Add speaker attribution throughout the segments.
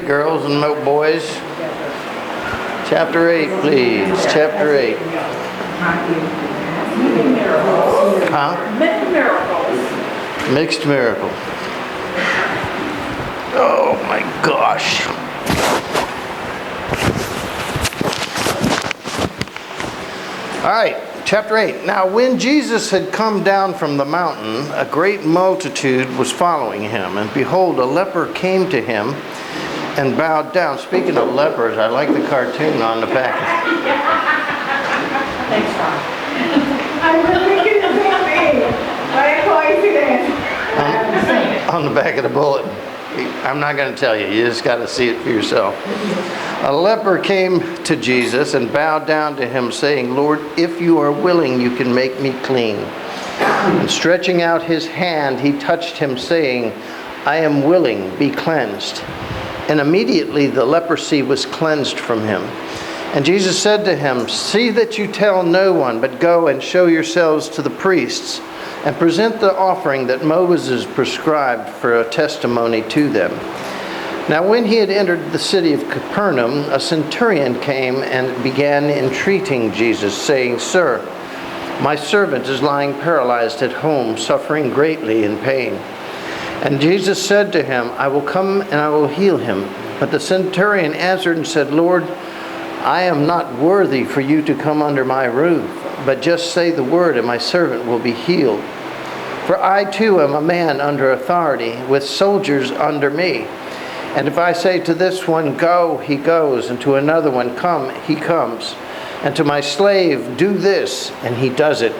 Speaker 1: girls and boys. Chapter 8, please. Chapter 8. Huh?
Speaker 2: Mixed miracles.
Speaker 1: Mixed miracle. Oh my gosh. All right, chapter 8. Now when Jesus had come down from the mountain, a great multitude was following him. And behold, a leper came to him and bowed down. Speaking of lepers, I like the cartoon on the back.
Speaker 2: Thanks, Ron. I was thinking the same thing. What a coincidence.
Speaker 1: On the back of the bulletin. I'm not going to tell you. You just got to see it for yourself. A leper came to Jesus and bowed down to him, saying, Lord, if you are willing, you can make me clean. And stretching out his hand, he touched him, saying, I am willing, be cleansed. And immediately the leprosy was cleansed from him. And Jesus said to him, see that you tell no one, but go and show yourselves to the priests, and present the offering that Moses prescribed for a testimony to them. Now when he had entered the city of Capernaum, a centurion came and began entreating Jesus, saying, Sir, my servant is lying paralyzed at home, suffering greatly in pain. And Jesus said to him, I will come and I will heal him. But the centurion answered and said, Lord, I am not worthy for you to come under my roof, but just say the word and my servant will be healed. For I too am a man under authority, with soldiers under me. And if I say to this one, go, he goes, and to another one, come, he comes. And to my slave, do this, and he does it.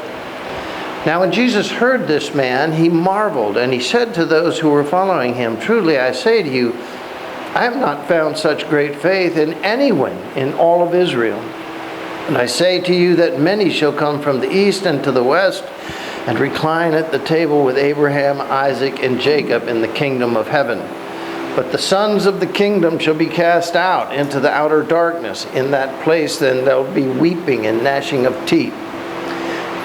Speaker 1: Now when Jesus heard this man, he marveled, and he said to those who were following him, truly I say to you, I have not found such great faith in anyone in all of Israel. And I say to you that many shall come from the east and to the west, and recline at the table with Abraham, Isaac, and Jacob in the kingdom of heaven. But the sons of the kingdom shall be cast out into the outer darkness. In that place then there will be weeping and gnashing of teeth.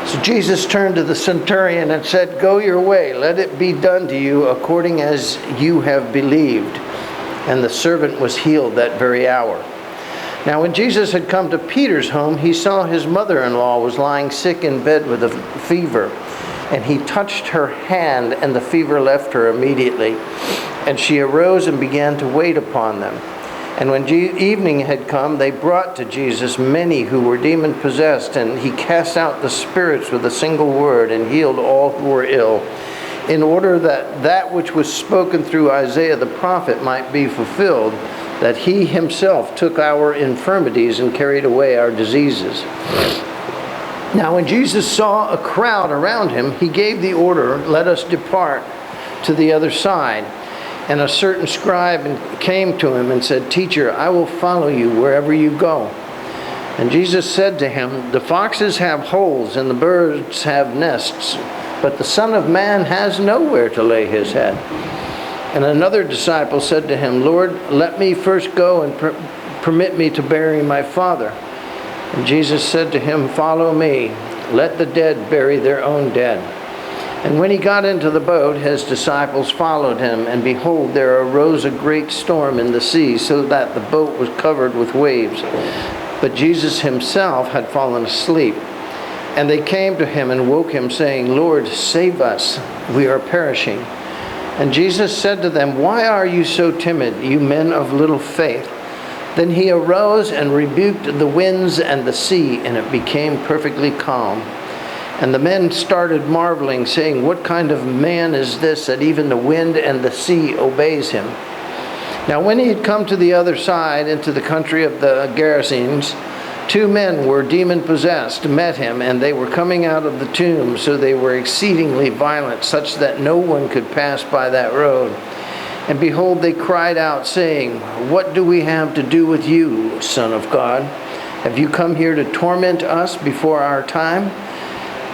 Speaker 1: So Jesus turned to the centurion and said, go your way, let it be done to you according as you have believed. And the servant was healed that very hour. Now when Jesus had come to Peter's home, he saw his mother-in-law was lying sick in bed with a fever. And he touched her hand, and the fever left her immediately. And she arose and began to wait upon them. And when evening had come, they brought to Jesus many who were demon-possessed, and he cast out the spirits with a single word and healed all who were ill, in order that that which was spoken through Isaiah the prophet might be fulfilled, that he himself took our infirmities and carried away our diseases. Now when Jesus saw a crowd around him, he gave the order, let us depart to the other side. And a certain scribe came to him and said, Teacher, I will follow you wherever you go. And Jesus said to him, the foxes have holes and the birds have nests, but the Son of Man has nowhere to lay his head. And another disciple said to him, Lord, let me first go and permit me to bury my father. And Jesus said to him, follow me. Let the dead bury their own dead. And when he got into the boat, his disciples followed him. And behold, there arose a great storm in the sea, so that the boat was covered with waves. But Jesus himself had fallen asleep. And they came to him and woke him, saying, Lord, save us, we are perishing. And Jesus said to them, why are you so timid, you men of little faith? Then he arose and rebuked the winds and the sea, and it became perfectly calm. And the men started marveling, saying, what kind of man is this, that even the wind and the sea obeys him? Now when he had come to the other side, into the country of the Gerasenes, 2 men were demon-possessed, met him, and they were coming out of the tomb, so they were exceedingly violent, such that no one could pass by that road. And behold, they cried out, saying, what do we have to do with you, Son of God? Have you come here to torment us before our time?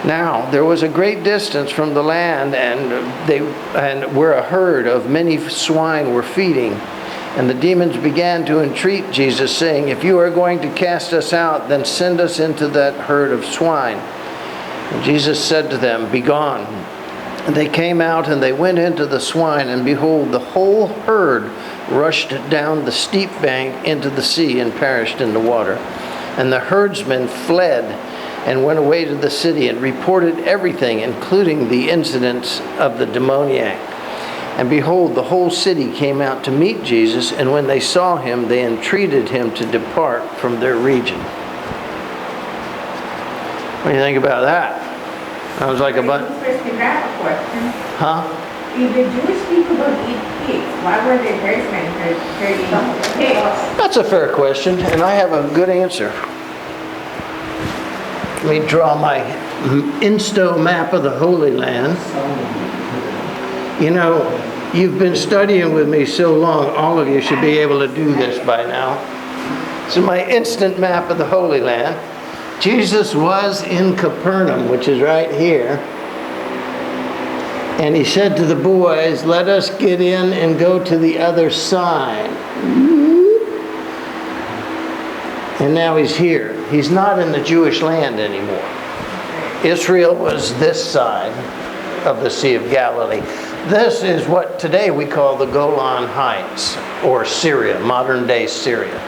Speaker 1: Now there was a great distance from the land, and where a herd of many swine were feeding. And the demons began to entreat Jesus, saying, if you are going to cast us out, then send us into that herd of swine. And Jesus said to them, begone. And they came out and they went into the swine, and behold, the whole herd rushed down the steep bank into the sea and perished in the water. And the herdsmen fled and went away to the city and reported everything, including the incidents of the demoniac. And behold, the whole city came out to meet Jesus, and when they saw him, they entreated him to depart from their region. What do you think about that? Sounds like a bunch. Huh?
Speaker 2: If the Jewish people don't eat pigs, why were the herdsmen herding pigs?
Speaker 1: That's a fair question, and I have a good answer. Let me draw my Insto map of the Holy Land. You know, you've been studying with me so long, all of you should be able to do this by now. So my instant map of the Holy Land. Jesus was in Capernaum, which is right here. And he said to the boys, let us get in and go to the other side. And now he's here. He's not in the Jewish land anymore. Israel was this side of the Sea of Galilee. This is what today we call the Golan Heights, or Syria, modern day Syria.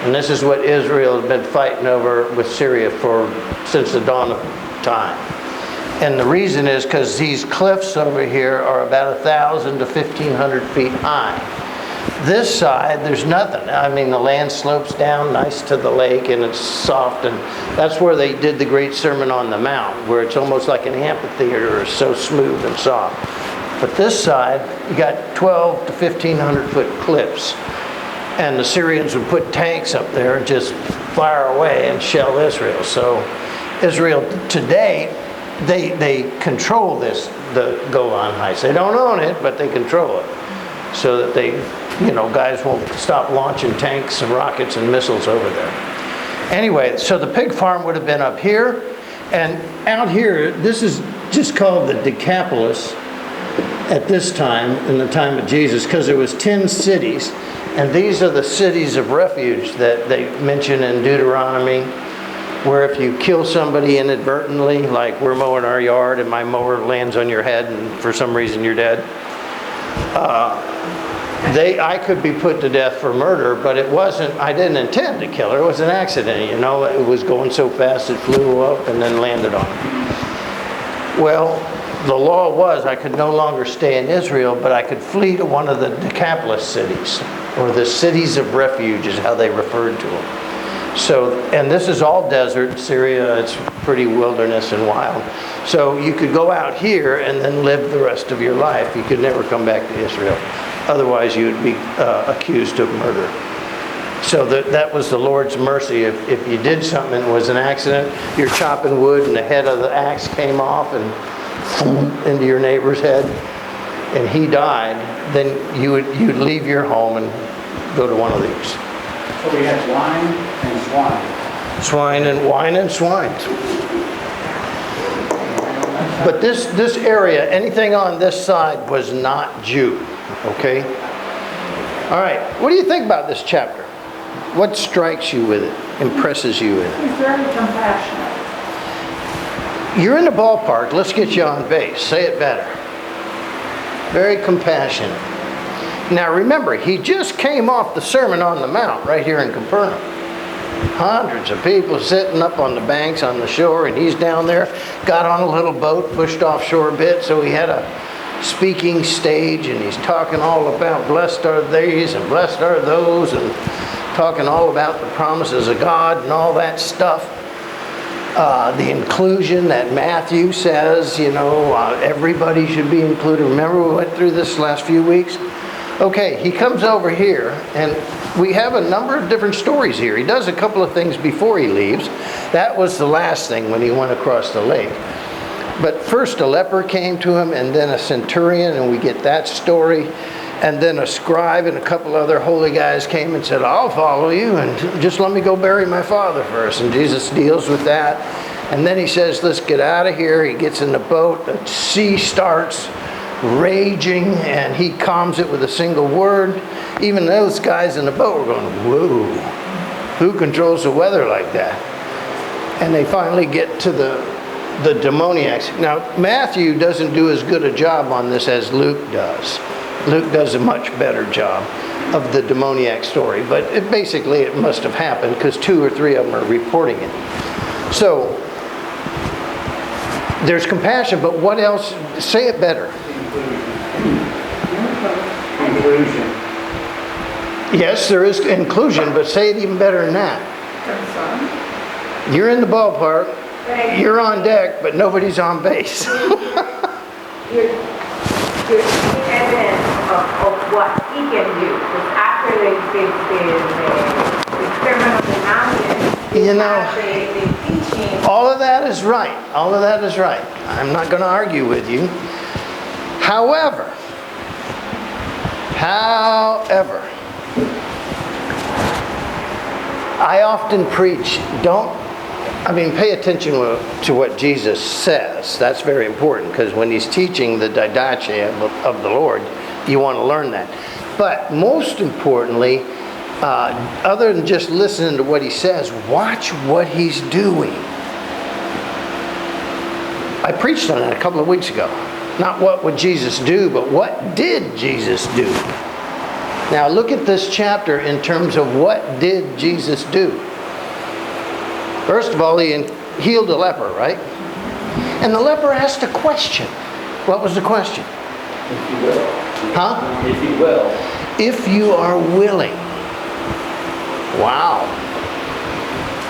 Speaker 1: And this is what Israel has been fighting over with Syria since the dawn of time. And the reason is because these cliffs over here are about 1,000 to 1,500 feet high. This side, there's nothing. I mean, the land slopes down nice to the lake, and it's soft. And that's where they did the great Sermon on the Mount, where it's almost like an amphitheater. It's so smooth and soft. But this side, you got 12 to 1,500 foot cliffs. And the Syrians would put tanks up there and just fire away and shell Israel. So Israel today, they control the Golan Heights. They don't own it, but they control it. So that guys won't stop launching tanks and rockets and missiles over there. Anyway, so the pig farm would have been up here. And out here, this is just called the Decapolis at this time, in the time of Jesus, because there was 10 cities. And these are the cities of refuge that they mention in Deuteronomy, where if you kill somebody inadvertently, like we're mowing our yard and my mower lands on your head and for some reason you're dead, I could be put to death for murder, but it wasn't, I didn't intend to kill her. It was an accident, it was going so fast it flew up and then landed on her. Well, the law was I could no longer stay in Israel, but I could flee to one of the Decapolis cities, or the cities of refuge is how they referred to them. So, and this is all desert, Syria, it's pretty wilderness and wild. So you could go out here and then live the rest of your life. You could never come back to Israel. Otherwise you would be accused of murder. So that was the Lord's mercy. If you did something and it was an accident, you're chopping wood and the head of the axe came off and into your neighbor's head, and he died, then you'd leave your home and go to one of these.
Speaker 3: So we had wine and swine.
Speaker 1: Wine and swine. But this area, anything on this side was not Jew, okay? All right, what do you think about this chapter? What strikes you with it, impresses you with it?
Speaker 2: He's very compassionate.
Speaker 1: You're in the ballpark. Let's get you on base. Say it better. Very compassionate. Now remember, he just came off the Sermon on the Mount right here in Capernaum. Hundreds of people sitting up on the banks on the shore, and he's down there, got on a little boat, pushed offshore a bit, so he had a speaking stage, and he's talking all about blessed are these and blessed are those, and talking all about the promises of God and all that stuff. The inclusion that Matthew says, everybody should be included. Remember we went through this last few weeks? Okay, he comes over here, and we have a number of different stories here. He does a couple of things before he leaves. That was the last thing when he went across the lake. But first a leper came to him, and then a centurion, and we get that story. And then a scribe and a couple other holy guys came and said, I'll follow you, and just let me go bury my father first. And Jesus deals with that. And then he says, let's get out of here. He gets in the boat. The sea starts raging, and he calms it with a single word. Even those guys in the boat were going, whoa, who controls the weather like that? And they finally get to the demoniacs. Now, Matthew doesn't do as good a job on this as Luke does. Luke does a much better job of the demoniac story, but basically it must have happened because 2 or 3 of them are reporting it. So there's compassion, but what else? Say it better.
Speaker 3: Inclusion.
Speaker 1: Yes, there is inclusion, but say it even better than that. You're in the ballpark, you're on deck, but nobody's on base.
Speaker 2: You're seeing evidence of what he can do. Because after the criminal denouncement,
Speaker 1: You know,
Speaker 2: the teaching.
Speaker 1: all of that is right. All of that is right. I'm not going to argue with you. However, I often preach, pay attention to what Jesus says. That's very important, because when he's teaching the didache of the Lord, you want to learn that. But most importantly, other than just listening to what he says, watch what he's doing. I preached on that a couple of weeks ago. Not what would Jesus do, but what did Jesus do? Now look at this chapter in terms of what did Jesus do. First of all, he healed a leper, right? And the leper asked a question. What was the question?
Speaker 3: If you will.
Speaker 1: Huh?
Speaker 3: If you will.
Speaker 1: If you are willing. Wow.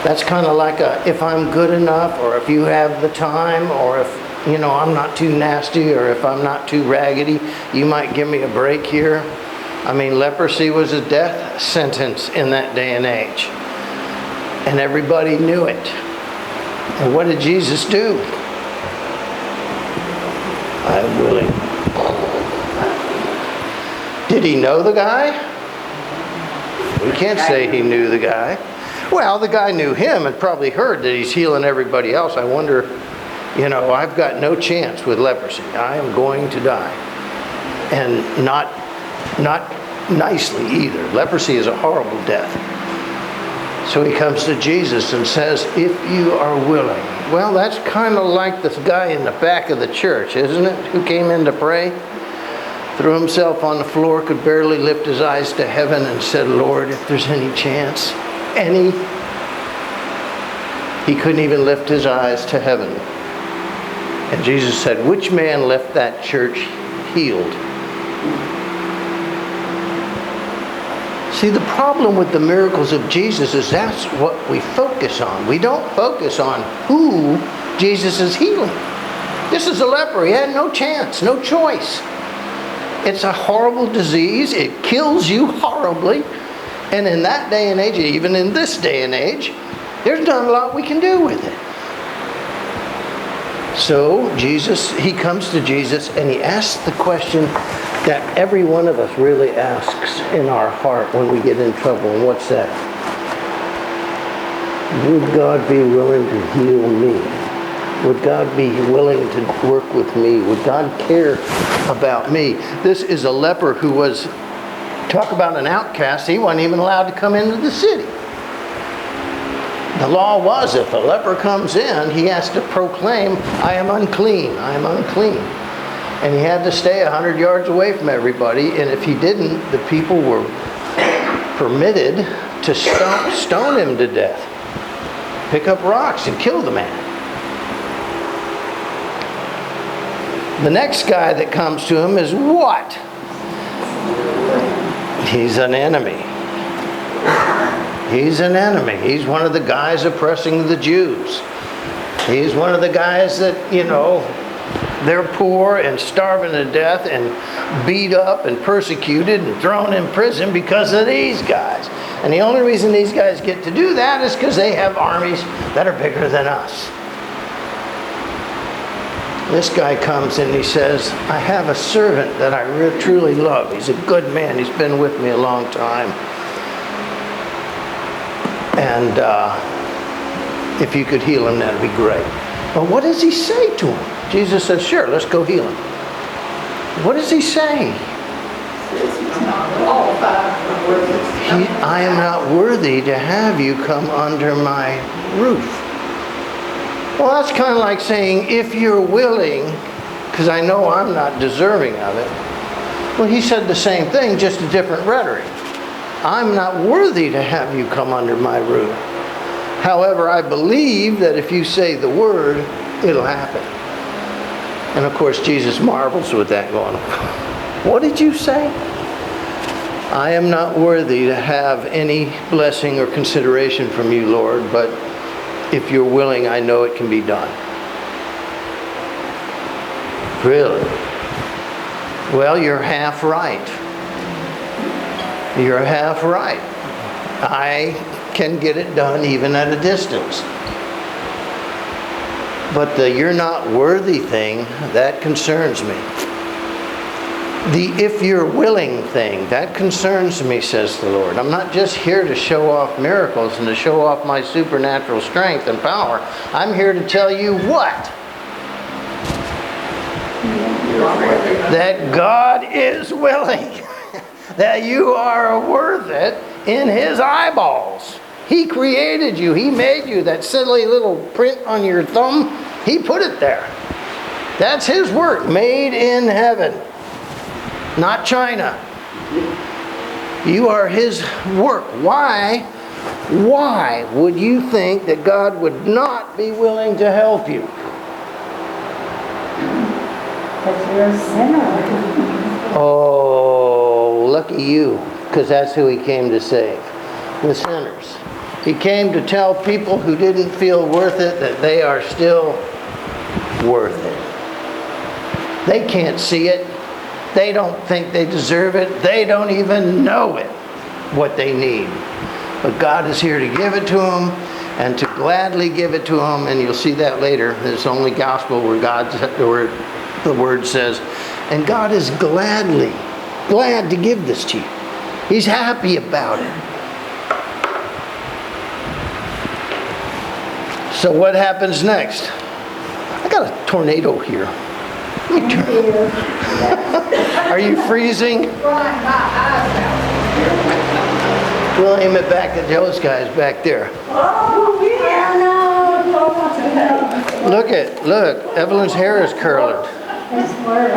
Speaker 1: That's kind of like if I'm good enough, or if you have the time, or if, I'm not too nasty, or if I'm not too raggedy, you might give me a break here. Leprosy was a death sentence in that day and age. And everybody knew it. And what did Jesus do? I'm willing. Did he know the guy? We can't say he knew the guy. Well, the guy knew him and probably heard that he's healing everybody else. I wonder, I've got no chance with leprosy. I am going to die. And not nicely either. Leprosy is a horrible death. So he comes to Jesus and says, if you are willing. Well, that's kind of like this guy in the back of the church, isn't it? Who came in to pray, threw himself on the floor, could barely lift his eyes to heaven and said, Lord, if there's any chance, he couldn't even lift his eyes to heaven. And Jesus said, which man left that church healed? See, the problem with the miracles of Jesus is that's what we focus on. We don't focus on who Jesus is healing. This is a leper. He had no chance, no choice. It's a horrible disease. It kills you horribly. And in that day and age, even in this day and age, there's not a lot we can do with it. So he comes to Jesus and he asks the question that every one of us really asks in our heart when we get in trouble. And what's that? Would God be willing to heal me? Would God be willing to work with me? Would God care about me? This is a leper who was, talk about an outcast, he wasn't even allowed to come into the city. The law was if a leper comes in, he has to proclaim, I am unclean, I am unclean. And he had to stay 100 yards away from everybody, and if he didn't, the people were permitted to stone him to death. Pick up rocks and kill the man. The next guy that comes to him is what? He's an enemy. He's an enemy. He's one of the guys oppressing the Jews. He's one of the guys that, they're poor and starving to death and beat up and persecuted and thrown in prison because of these guys. And the only reason these guys get to do that is because they have armies that are bigger than us. This guy comes and he says, I have a servant that I truly love. He's a good man. He's been with me a long time. And if you could heal him, that'd be great. But what does he say to him? Jesus says, sure, let's go heal him. What does he say? I am not worthy to have you come under my roof. Well, that's kind of like saying, if you're willing, because I know I'm not deserving of it, Well, he said the same thing, just a different rhetoric. I'm not worthy to have you come under my roof. However, I believe that if you say the word, it'll happen. And of course, Jesus marvels with that going, what did you say? I am not worthy to have any blessing or consideration from you, Lord, but if you're willing, I know it can be done. Really? Well, you're half right. You're half right. I can get it done even at a distance. But the you're not worthy thing, that concerns me. The if you're willing thing, that concerns me, says the Lord. I'm not just here to show off miracles and to show off my supernatural strength and power. I'm here to tell you what? That God is willing. That you are worth it in His eyeballs. He created you. He made you. That silly little print on your thumb, He put it there. That's His work, made in heaven, not China. You are His work. Why would you think that God would not be willing to help you?
Speaker 2: Because you're a sinner.
Speaker 1: Oh, lucky you, because that's who He came to save, the sinners. He came to tell people who didn't feel worth it that they are still worth it. They can't see it. They don't think they deserve it. They don't even know it, what they need. But God is here to give it to them and to gladly give it to them. And you'll see that later. There's only gospel where the word says, and God is glad to give this to you. He's happy about it. So what happens next? I got a tornado here. Let me turn. Are you freezing? We'll aim it back at those guys back there.
Speaker 2: Oh, yeah, no.
Speaker 1: Look, Evelyn's hair is curling.
Speaker 2: It's worse.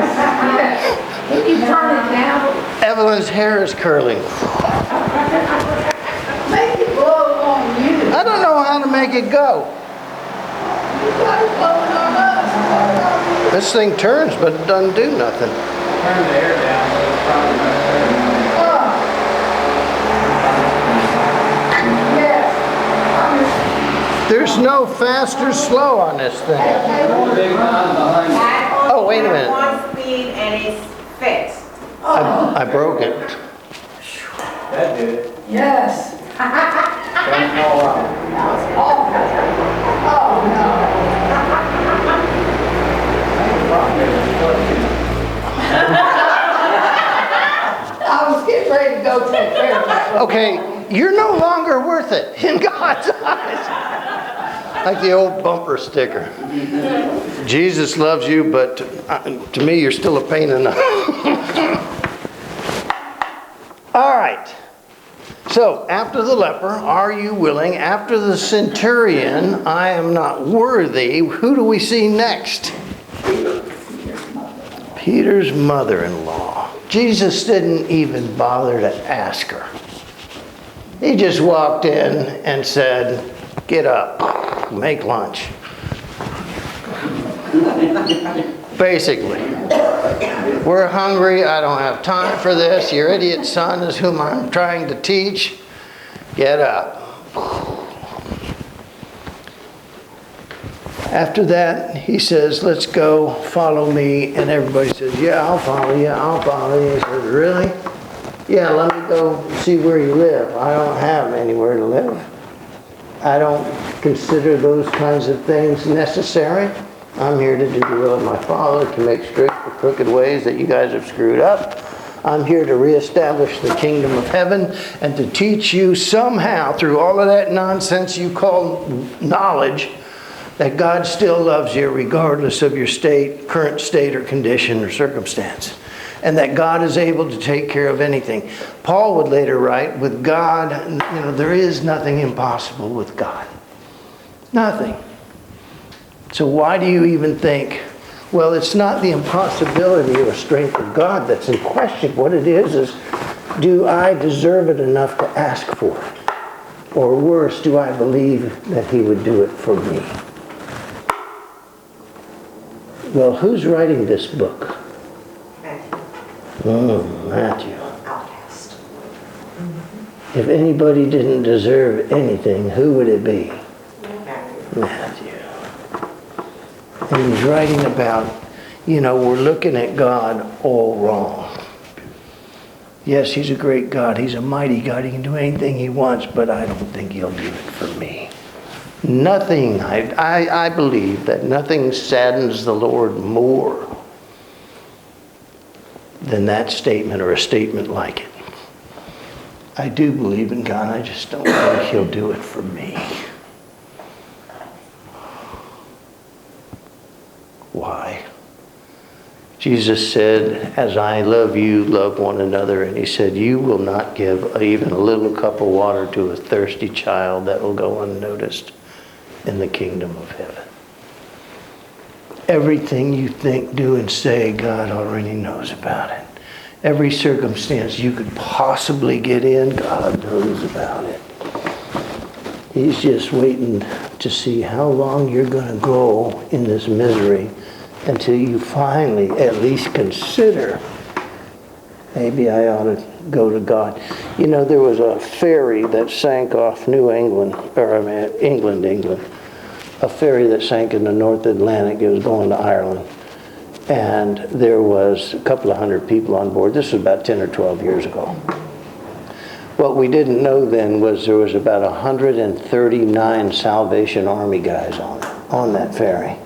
Speaker 2: Can you turn it now?
Speaker 1: Evelyn's hair is curling.
Speaker 2: Make it blow on you.
Speaker 1: I don't know how to make it go.
Speaker 2: You got it blowing on us.
Speaker 1: This thing turns, but it doesn't do nothing.
Speaker 3: Turn the air down, so it's probably much better.
Speaker 2: Yes.
Speaker 1: There's no fast or slow on this thing.
Speaker 3: Big line behind you.
Speaker 1: Oh, wait a minute.
Speaker 4: One speed and it's fixed.
Speaker 1: I broke it.
Speaker 3: That did it.
Speaker 2: Yes.
Speaker 3: Don't fall out.
Speaker 2: That was awful. Oh, no. I was getting ready to go take care of that.
Speaker 1: Okay, you're no longer worth it in God's eyes. Like the old bumper sticker. Jesus loves you, but to me, you're still a pain in the... All right. So, after the leper, are you willing? After the centurion, I am not worthy. Who do we see next? Peter's mother-in-law. Jesus didn't even bother to ask her. He just walked in and said, get up, make lunch. Basically, we're hungry, I don't have time for this, your idiot son is whom I'm trying to teach, get up. After that, he says, let's go, follow me, and everybody says, yeah, I'll follow you, I'll follow you. He says, really? Yeah, let me go see where you live. I don't have anywhere to live. I don't consider those kinds of things necessary. I'm here to do the will of my Father, to make straight the crooked ways that you guys have screwed up. I'm here to reestablish the kingdom of heaven and to teach you somehow through all of that nonsense you call knowledge that God still loves you regardless of your state, current state or condition or circumstance. And that God is able to take care of anything. Paul would later write, with God, there is nothing impossible with God. Nothing. So why do you even think Well, it's not the impossibility or strength of God that's in question. What it is, do I deserve it enough to ask for it? Or worse, do I believe that he would do it for me? Well, who's writing this book? Matthew.
Speaker 4: Outcast.
Speaker 1: If anybody didn't deserve anything, who would it be?
Speaker 4: Matthew.
Speaker 1: Matthew. And he's writing about, we're looking at God all wrong. Yes, he's a great God. He's a mighty God. He can do anything he wants, but I don't think he'll do it for me. Nothing, I believe that nothing saddens the Lord more than that statement or a statement like it. I do believe in God. I just don't think he'll do it for me. Why? Jesus said, as I love you, love one another. And he said, you will not give even a little cup of water to a thirsty child that will go unnoticed in the kingdom of heaven. Everything you think, do, and say, God already knows about it. Every circumstance you could possibly get in, God knows about it. He's just waiting to see how long you're going to go in this misery until you finally at least consider, maybe I ought to go to God. There was a ferry that sank off England. A ferry that sank in the North Atlantic. It was going to Ireland. And there was a couple of hundred people on board. This was about 10 or 12 years ago. What we didn't know then was there was about 139 Salvation Army guys on that ferry.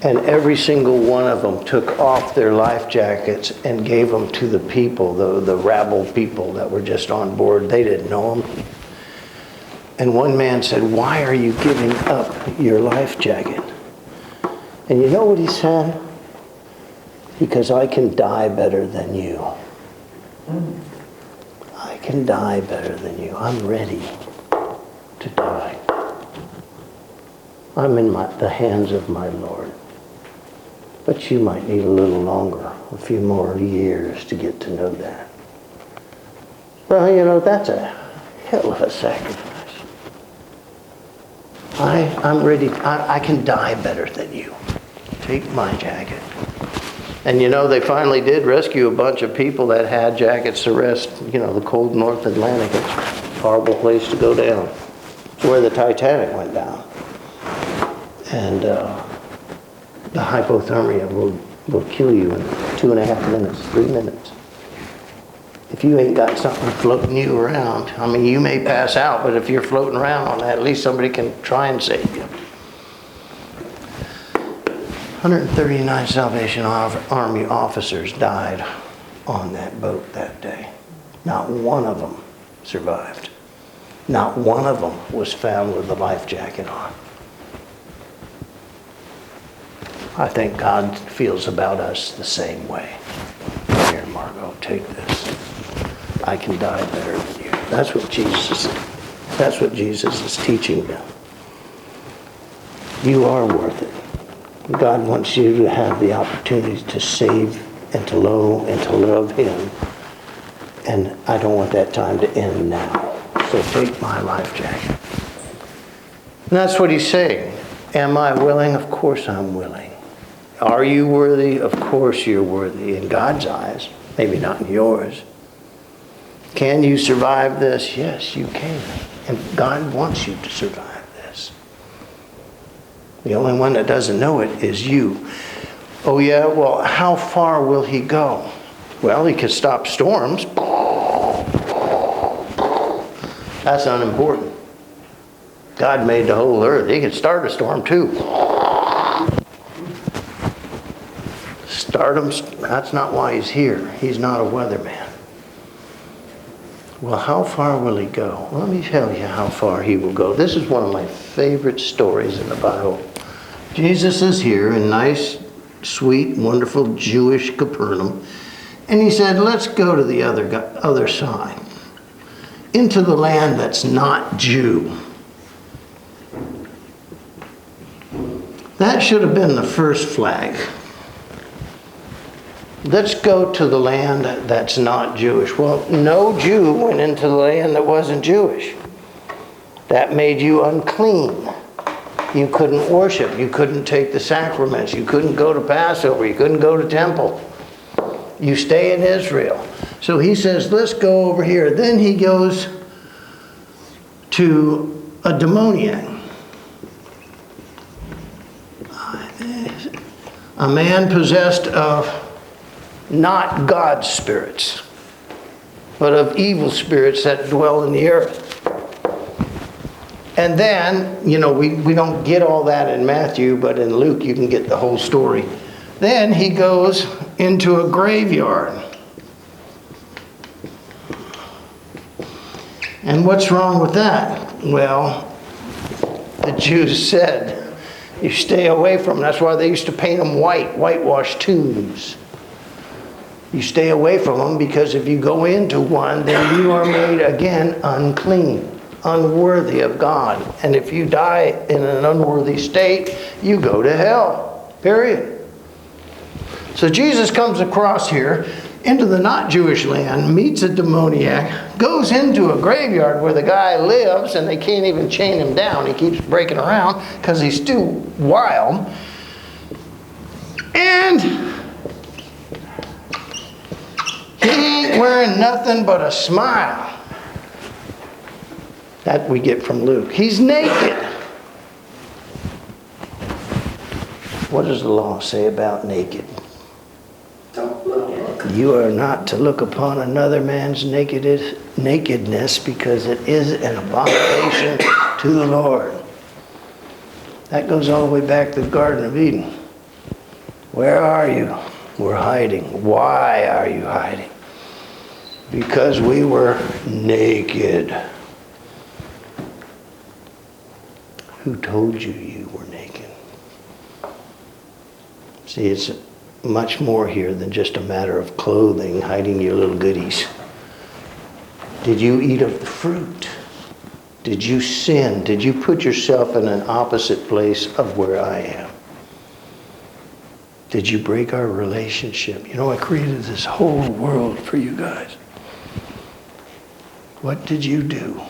Speaker 1: And every single one of them took off their life jackets and gave them to the people, the rabble people that were just on board. They didn't know them. And one man said, why are you giving up your life jacket? And you know what he said? Because I can die better than you. I can die better than you. I'm ready to die. I'm in the hands of my Lord. But you might need a little longer, a few more years to get to know that. Well, that's a hell of a sacrifice. I'm ready. I can die better than you. Take my jacket. And they finally did rescue a bunch of people that had jackets to rest, the cold North Atlantic. It's a horrible place to go down. It's where the Titanic went down. And the hypothermia will kill you in 2.5 minutes, 3 minutes. If you ain't got something floating you around, you may pass out, but if you're floating around on that, at least somebody can try and save you. 139 Salvation Army officers died on that boat that day. Not one of them survived. Not one of them was found with a life jacket on. I think God feels about us the same way. Here, Margot, take this. I can die better than you. That's what Jesus is teaching them. You are worth it. God wants you to have the opportunity to save and to love him. And I don't want that time to end now. So take my life jacket. And that's what he's saying. Am I willing? Of course I'm willing. Are you worthy? Of course you're worthy in God's eyes. Maybe not in yours. Can you survive this? Yes, you can. And God wants you to survive this. The only one that doesn't know it is you. Oh yeah, well, how far will he go? Well, he can stop storms. That's unimportant. God made the whole earth. He could start a storm too. Start him. That's not why he's here. He's not a weatherman. Well, how far will he go? Let me tell you how far he will go. This is one of my favorite stories in the Bible. Jesus is here in nice, sweet, wonderful Jewish Capernaum. And he said, let's go to the other side. Into the land that's not Jew. That should have been the first flag. Let's go to the land that's not Jewish. Well, no Jew went into the land that wasn't Jewish. That made you unclean. You couldn't worship. You couldn't take the sacraments. You couldn't go to Passover. You couldn't go to temple. You stay in Israel. So he says, let's go over here. Then he goes to a demoniac. A man possessed of not God's spirits, but of evil spirits that dwell in the earth. And then, we don't get all that in Matthew, but in Luke you can get the whole story. Then he goes into a graveyard. And what's wrong with that? Well, the Jews said, you stay away from them. That's why they used to paint them white, whitewash tombs. You stay away from them because if you go into one, then you are made again unclean, unworthy of God. And if you die in an unworthy state, you go to hell, period. So Jesus comes across here into the not Jewish land, meets a demoniac, goes into a graveyard where the guy lives, and they can't even chain him down. He keeps breaking around because he's too wild. And he ain't wearing nothing but a smile. That we get from Luke. He's naked. What does the law say about naked?
Speaker 2: Don't look at it.
Speaker 1: You are not to look upon another man's nakedness because it is an abomination to the Lord. That goes all the way back to the Garden of Eden. Where are you? We're hiding. Why are you hiding? Because we were naked. Who told you you were naked? See, it's much more here than just a matter of clothing, hiding your little goodies. Did you eat of the fruit? Did you sin? Did you put yourself in an opposite place of where I am? Did you break our relationship? I created this whole world for you guys. What did you do?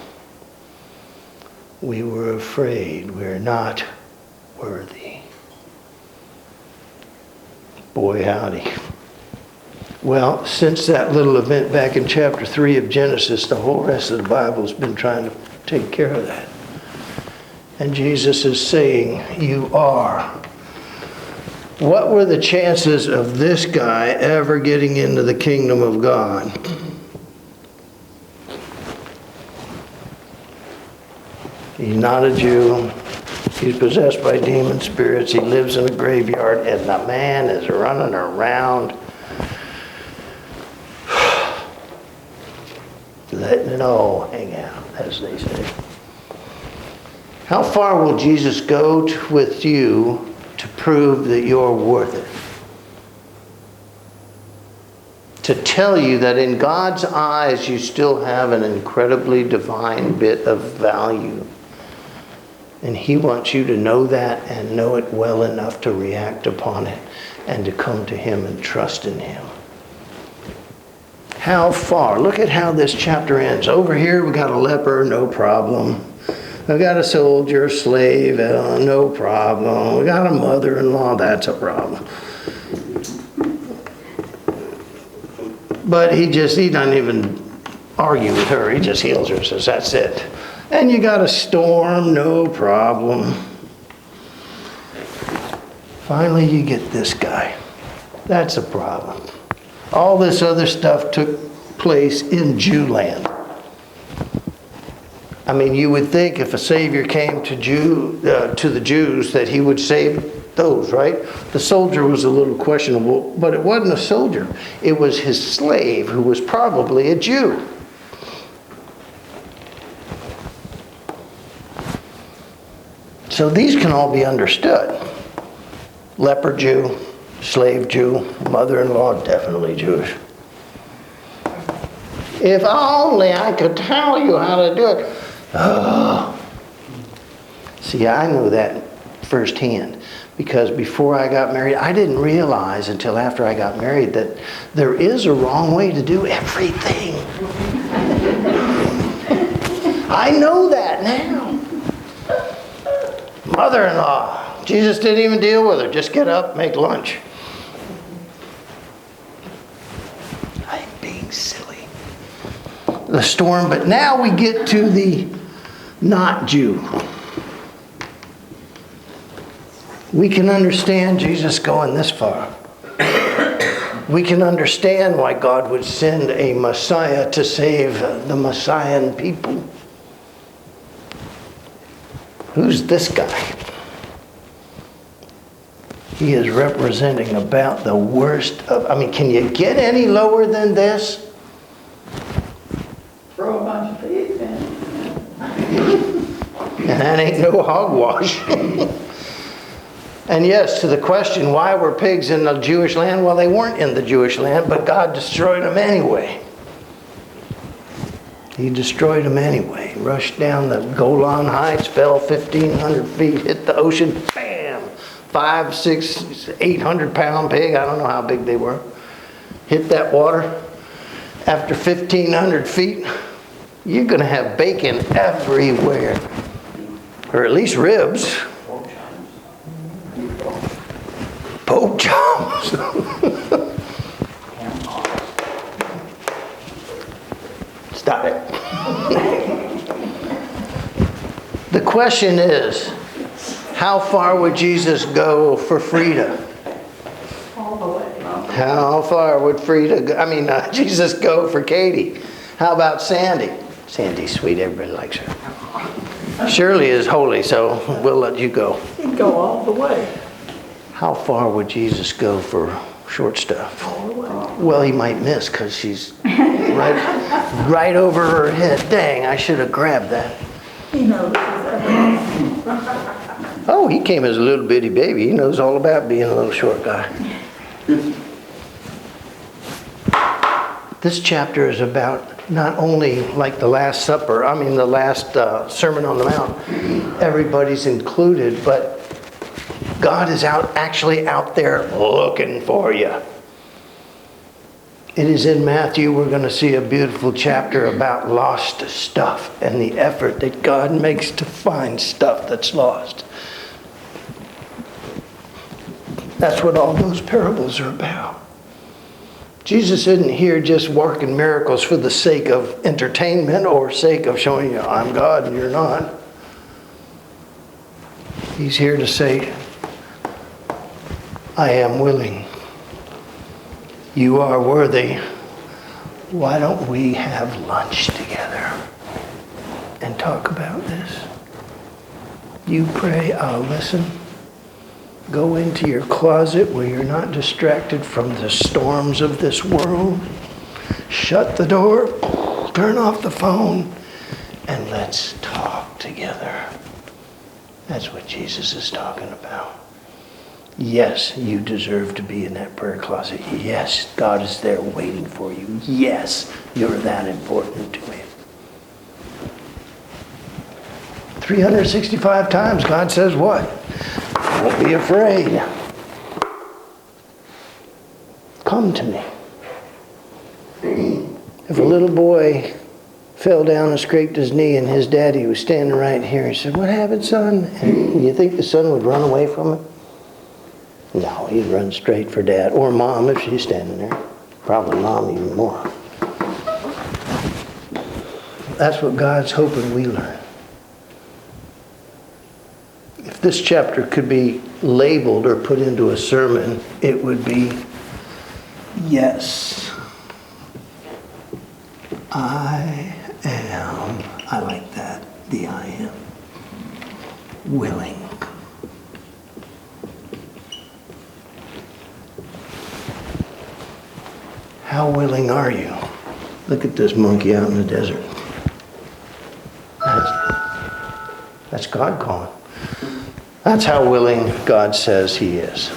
Speaker 1: We were afraid. We're not worthy. Boy, howdy. Well, since that little event back in chapter 3 of Genesis, the whole rest of the Bible's been trying to take care of that. And Jesus is saying, you are. What were the chances of this guy ever getting into the kingdom of God? He's not a Jew. He's possessed by demon spirits. He lives in a graveyard, and the man is running around letting it all hang out, as they say. How far will Jesus go with you to prove that you're worth it? To tell you that in God's eyes you still have an incredibly divine bit of value. And He wants you to know that and know it well enough to react upon it and to come to Him and trust in Him. How far? Look at how this chapter ends. Over here we got a leper, no problem. We got a soldier, slave, no problem. We got a mother-in-law, that's a problem. But he doesn't even argue with her. He just heals her, says, that's it. And you got a storm, no problem. Finally, you get this guy. That's a problem. All this other stuff took place in Jewland. I mean, you would think if a Savior came to the Jews that He would save those, right? The soldier was a little questionable, but it wasn't a soldier. It was his slave who was probably a Jew. So these can all be understood. Leper Jew, slave Jew, mother-in-law definitely Jewish. If only I could tell you how to do it. Oh. See, I know that firsthand. Because before I got married, I didn't realize until after I got married that there is a wrong way to do everything. I know that now. Mother-in-law, Jesus didn't even deal with her. Just get up, make lunch. I'm being silly. The storm, but now we get to the not Jew. We can understand Jesus going this far. We can understand why God would send a Messiah to save the Messian people. Who's this guy? He is representing about the worst of... I mean, can you get any lower than this?
Speaker 2: Throw a bunch of feet in.
Speaker 1: And that ain't no hogwash. And yes, to the question, why were pigs in the Jewish land? Well, they weren't in the Jewish land, but God destroyed them anyway. He destroyed them anyway. Rushed down the Golan Heights, fell 1,500 feet, hit the ocean, bam! 500, 600, 800 pound pig, I don't know how big they were. Hit that water. After 1,500 feet, you're going to have bacon everywhere. Or at least ribs. Pork chops. Stop it. The question is, how far would Jesus go for Frida?
Speaker 2: All the way.
Speaker 1: How far would Jesus go for Katie? How about Sandy? Sandy's sweet, everybody likes her. Shirley is holy, so we'll let you go.
Speaker 2: He'd go all the way.
Speaker 1: How far would Jesus go for short stuff? Well, he might miss because she's right over her head. Dang, I should have grabbed that.
Speaker 2: He knows everything.
Speaker 1: Oh, he came as a little bitty baby. He knows all about being a little short guy. This chapter is about not only like the Last Supper, the last Sermon on the Mount, everybody's included, but God is actually out there looking for you. It is in Matthew, we're going to see a beautiful chapter about lost stuff and the effort that God makes to find stuff that's lost. That's what all those parables are about. Jesus isn't here just working miracles for the sake of entertainment or sake of showing you, I'm God and you're not. He's here to say, I am willing. You are worthy. Why don't we have lunch together and talk about this? You pray, I'll listen. Go into your closet where you're not distracted from the storms of this world. Shut the door, turn off the phone, and let's talk together. That's what Jesus is talking about. Yes, you deserve to be in that prayer closet. Yes, God is there waiting for you. Yes, you're that important to Him. 365 times God says what? Don't be afraid. Come to me. If a little boy fell down and scraped his knee and his daddy was standing right here, he said, what happened, son? And you think the son would run away from him? No, he'd run straight for dad. Or mom if she's standing there. Probably mom even more. That's what God's hoping we learn. If this chapter could be labeled or put into a sermon, it would be, yes, I am, I like that, the I am, willing. How willing are you? Look at this monkey out in the desert. That's God calling. That's how willing God says He is.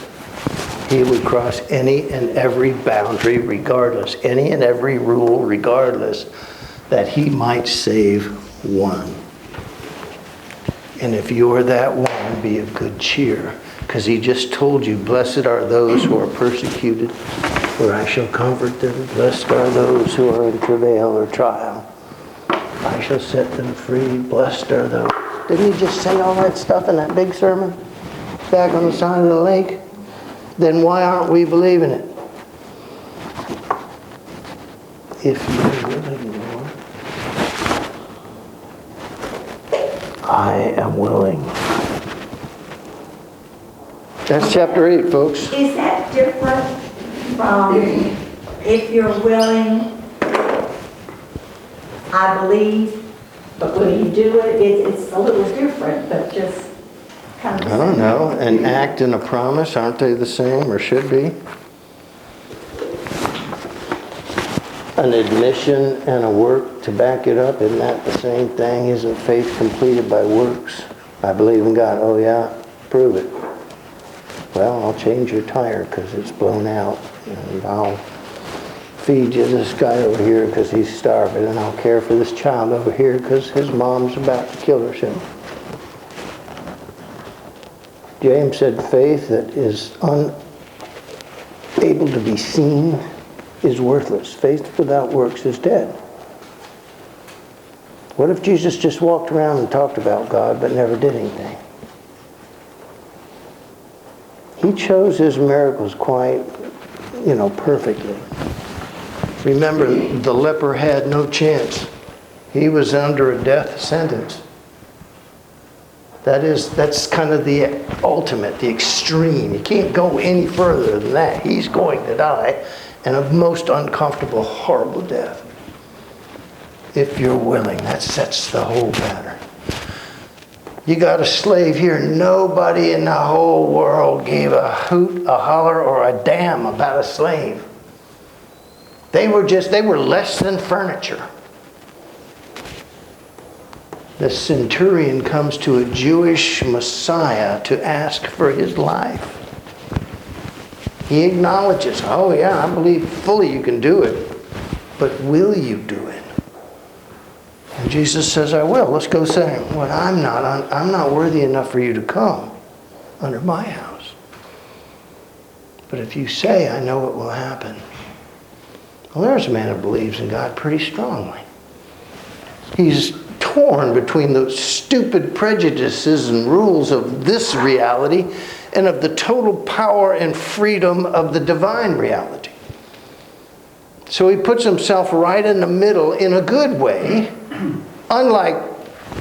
Speaker 1: He would cross any and every boundary regardless, any and every rule regardless, that He might save one. And if you're that one, be of good cheer. Because he just told you, blessed are those who are persecuted, for I shall comfort them. Blessed are those who are in travail or trial. I shall set them free. Blessed are those. Didn't he just say all that stuff in that big sermon back on the side of the lake? Then why aren't we believing it? If you're willing, Lord. I am willing. That's chapter 8, folks.
Speaker 2: Is that different from if you're willing, I believe, but when you do it, it's a little different, but just kind of.
Speaker 1: I don't know. An act and a promise, aren't they the same, or should be? An admission and a work to back it up, isn't that the same thing? Isn't faith completed by works? I believe in God. Oh yeah, prove it. Well, I'll change your tire because it's blown out, and I'll feed you this guy over here because he's starving, and I'll care for this child over here because his mom's about to kill herself. James said faith that is unable to be seen is worthless. Faith without works is dead. What if Jesus just walked around and talked about God but never did anything? He chose his miracles quite, perfectly. Remember, the leper had no chance. He was under a death sentence. That's kind of the ultimate, the extreme. You can't go any further than that. He's going to die, and a most uncomfortable, horrible death. If you're willing, that sets the whole pattern. You got a slave here. Nobody in the whole world gave a hoot, a holler, or a damn about a slave. They were less than furniture. The centurion comes to a Jewish Messiah to ask for his life. He acknowledges, oh yeah, I believe fully you can do it, but will you do it? And Jesus says, I will. Let's go say, well, I'm not worthy enough for you to come under my house. But if you say, I know it will happen. Well, there's a man who believes in God pretty strongly. He's torn between the stupid prejudices and rules of this reality and of the total power and freedom of the divine reality. So he puts himself right in the middle in a good way, unlike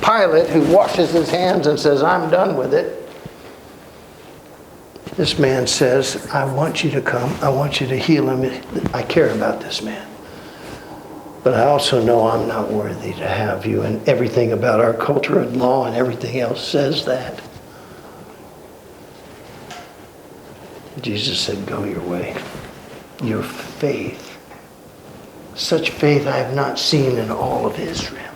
Speaker 1: Pilate, who washes his hands and says, I'm done with it. This man says, I want you to come. I want you to heal him. I care about this man. But I also know I'm not worthy to have you. And everything about our culture and law and everything else says that. Jesus said, go your way. Your faith. Such faith I have not seen in all of Israel.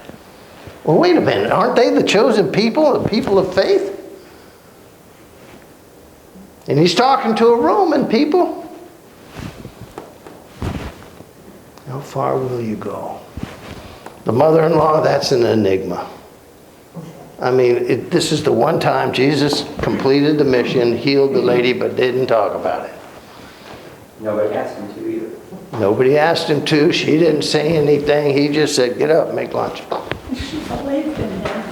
Speaker 1: Well, wait a minute. Aren't they the chosen people, the people of faith? And he's talking to a Roman people. How far will you go? The mother-in-law, that's an enigma. I mean, this is the one time Jesus completed the mission, healed the lady, but didn't talk about it.
Speaker 3: Nobody asked him to either.
Speaker 1: Nobody asked him to. She didn't say anything. He just said, get up, make lunch.
Speaker 2: She believed in him.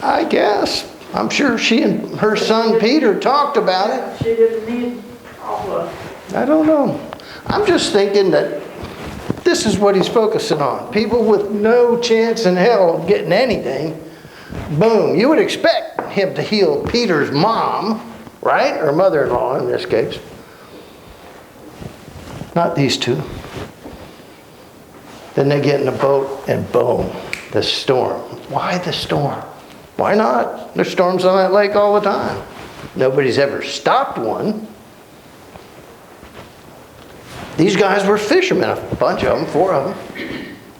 Speaker 1: I guess. I'm sure she and her son Peter talked about it.
Speaker 2: She didn't need all of.
Speaker 1: I don't know. I'm just thinking that this is what he's focusing on. People with no chance in hell of getting anything. Boom. You would expect him to heal Peter's mom, right? Or mother-in-law in this case. Not these two. Then they get in a boat and boom, the storm. Why the storm? Why not? There's storms on that lake all the time. Nobody's ever stopped one. These guys were fishermen, a bunch of them, 4 of them.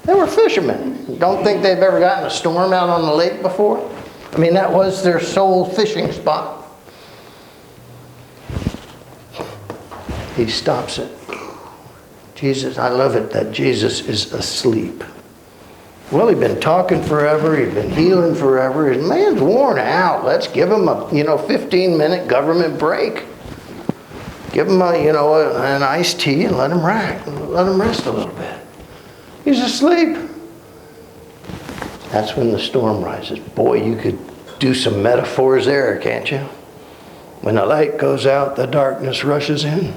Speaker 1: They were fishermen. Don't think they've ever gotten a storm out on the lake before? I mean, that was their sole fishing spot. He stops it. Jesus, I love it that Jesus is asleep. Well, he'd been talking forever. He'd been healing forever. His man's worn out. Let's give him a 15-minute government break. Give him an iced tea and let him rest a little bit. He's asleep. That's when the storm rises. Boy, you could do some metaphors there, can't you? When the light goes out, the darkness rushes in.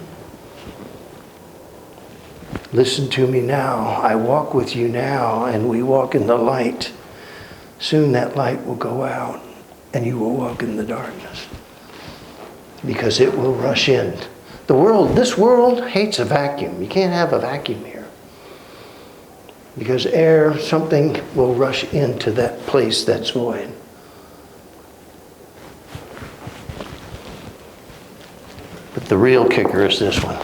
Speaker 1: Listen to me now. I walk with you now, and we walk in the light. Soon that light will go out, and you will walk in the darkness. Because it will rush in. This world hates a vacuum. You can't have a vacuum here. Because something will rush into that place that's void. But the real kicker is this one.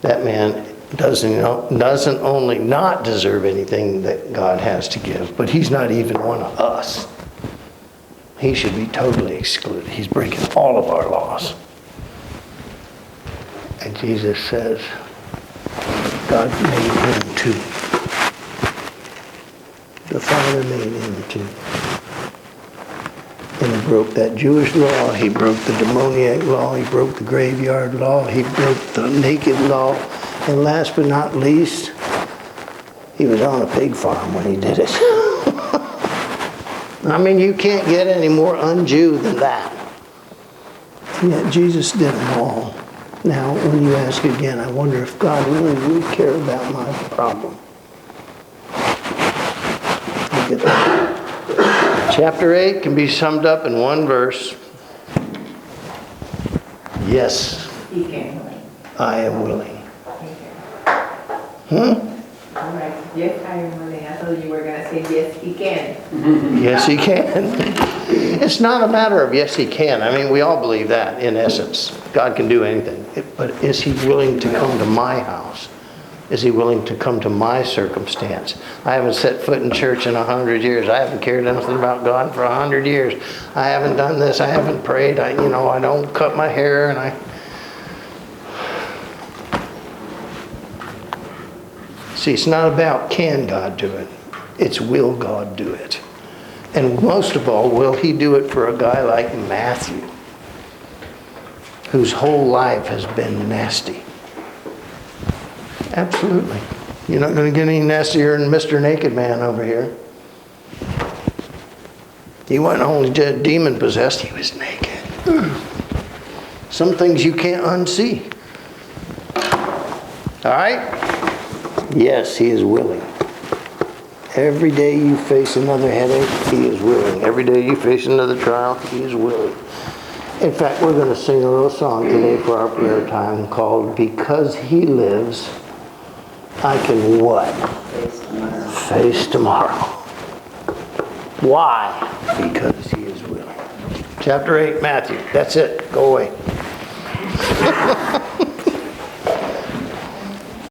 Speaker 1: That man doesn't only not deserve anything that God has to give, but he's not even one of us. He should be totally excluded. He's breaking all of our laws. And Jesus says, God made him too. The Father made him too. And he broke that Jewish law. He broke the demoniac law. He broke the graveyard law. He broke the naked law. And last but not least, he was on a pig farm when he did it. I mean, you can't get any more un-Jew than that. Yet Jesus did them all. Now, when you ask again, I wonder if God really would care about my problem. Look at that. Chapter 8 can be summed up in one verse. Yes, I am willing.
Speaker 2: All right. Yes, I am willing. I thought you were going to say, yes, he can.
Speaker 1: Yes, he can. It's not a matter of yes, he can. I mean, we all believe that in essence. God can do anything. But is he willing to come to my house? Is he willing to come to my circumstance? I haven't set foot in church in 100 years. I haven't cared anything about God for 100 years. I haven't done this. I haven't prayed. I don't cut my hair and See, it's not about can God do it. It's will God do it. And most of all, will he do it for a guy like Matthew, whose whole life has been nasty? Absolutely. You're not going to get any nastier than Mr. Naked Man over here. He wasn't only demon possessed, he was naked. Some things you can't unsee. All right? Yes, he is willing. Every day you face another headache, he is willing. Every day you face another trial, he is willing. In fact, we're going to sing a little song today for our prayer time called Because He Lives, I Can What? Face tomorrow. Why? Because he is willing. Chapter 8, Matthew. That's it. Go away.